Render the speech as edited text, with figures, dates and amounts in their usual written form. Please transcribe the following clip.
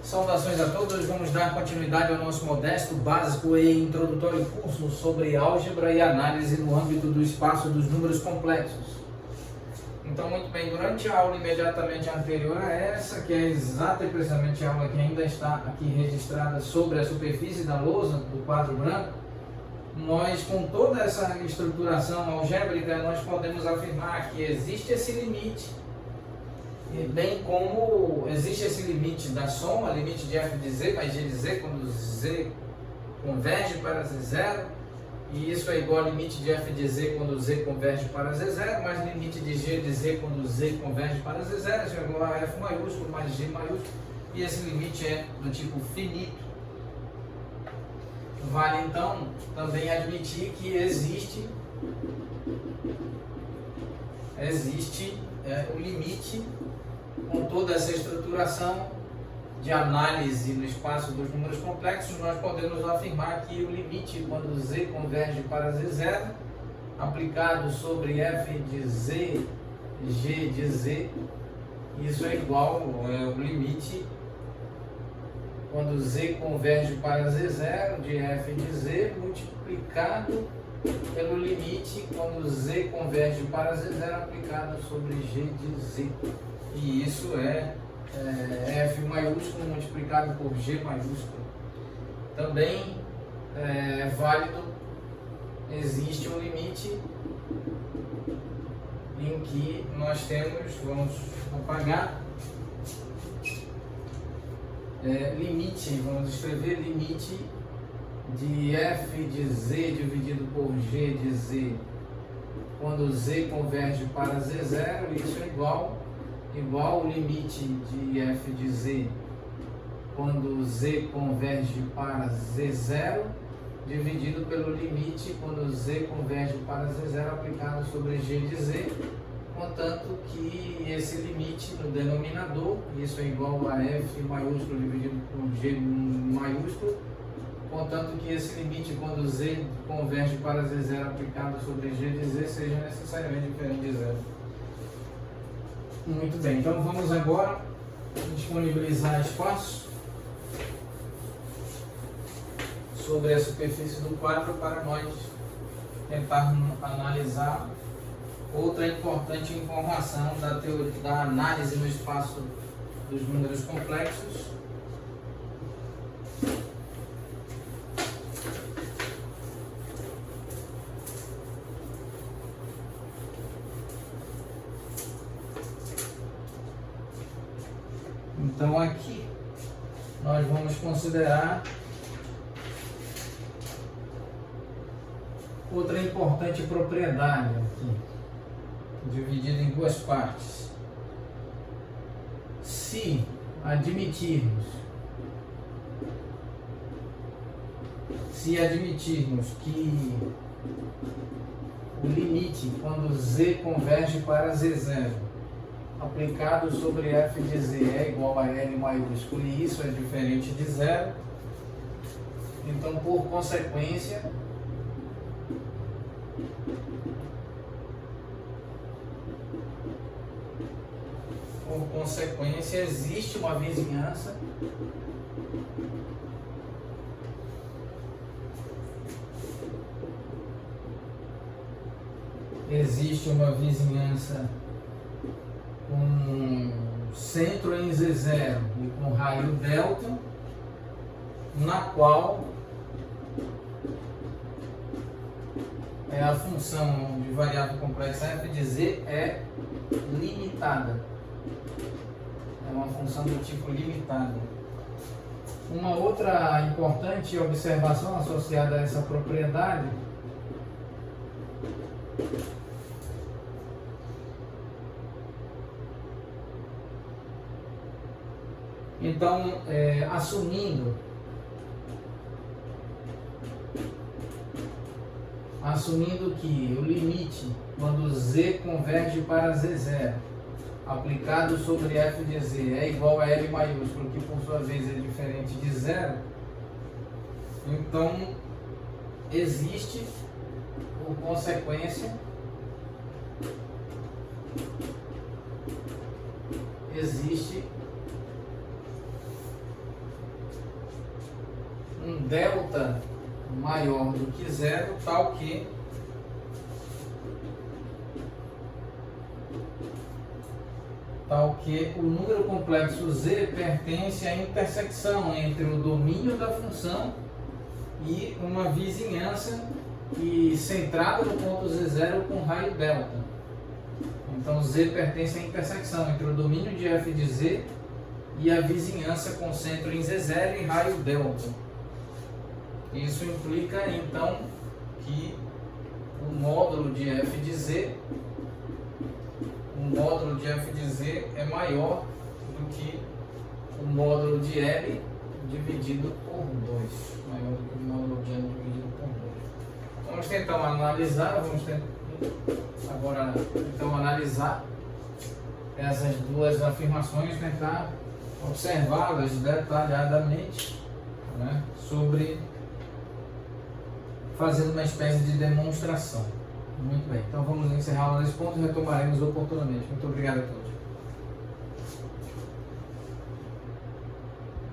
Saudações a todos, vamos dar continuidade ao nosso modesto, básico e introdutório curso sobre álgebra e análise no âmbito do espaço dos números complexos. Então, muito bem, durante a aula imediatamente anterior a essa, que é exata e precisamente a aula que ainda está aqui registrada sobre a superfície da lousa do quadro branco, nós, com toda essa estruturação algébrica, nós podemos afirmar que existe esse limite, bem como existe esse limite da soma, limite de f de z mais g de z, quando z converge para z0, e isso é igual ao limite de f de z quando z converge para z0, mais limite de g de z quando z converge para z0, isso é igual a f maiúsculo mais g maiúsculo, e esse limite é do tipo finito. Vale então também admitir que existe o limite com toda essa estruturação de análise no espaço dos números complexos. Nós podemos afirmar que o limite quando z converge para z0 aplicado sobre f de z, g de z, isso é igual ao limite quando z converge para z0 de f de z multiplicado pelo limite quando z converge para z0 aplicado sobre g de z. E isso é f maiúsculo multiplicado por g maiúsculo. Também é válido, existe um limite em que nós temos, vamos apagar, limite, vamos escrever limite de f de z dividido por g de z quando z converge para z0, isso é igual ao limite de f de z quando z converge para z0 dividido pelo limite quando z converge para z0 aplicado sobre g de z, contanto que esse limite no denominador, isso é igual a f maiúsculo dividido por g maiúsculo, contanto que esse limite quando z converge para z0 aplicado sobre g de z seja necessariamente diferente de zero. Muito bem, então vamos agora disponibilizar espaço sobre a superfície do quadro para nós tentarmos analisar outra importante informação da teoria da análise no espaço dos números complexos. Então aqui nós vamos considerar outra importante propriedade aqui, dividida em duas partes. Se admitirmos que o limite quando z converge para z0 aplicado sobre f de z é igual a L maiúsculo e isso é diferente de zero, então por consequência existe uma vizinhança com centro em Z0 e com raio delta, na qual a função de variável complexa f de z é limitada. É uma função do tipo limitada. Uma outra importante observação associada a essa propriedade então, assumindo que o limite quando z converge para z0 aplicado sobre f de z é igual a L maiúsculo, que por sua vez é diferente de zero, então existe, por consequência, delta maior do que zero, tal que o número complexo z pertence à intersecção entre o domínio da função e uma vizinhança e centrada no ponto z0 com raio delta. Então z pertence à intersecção entre o domínio de f de z e a vizinhança com centro em z0 e raio delta. Isso implica então que o módulo de f de z é maior do que o módulo de L dividido por 2. Maior do que o módulo de L dividido por 2. Vamos tentar analisar, analisar essas duas afirmações, tentar observá-las detalhadamente, né, fazendo uma espécie de demonstração. Muito bem, então vamos encerrar nesse ponto e retomaremos oportunamente. Muito obrigado a todos.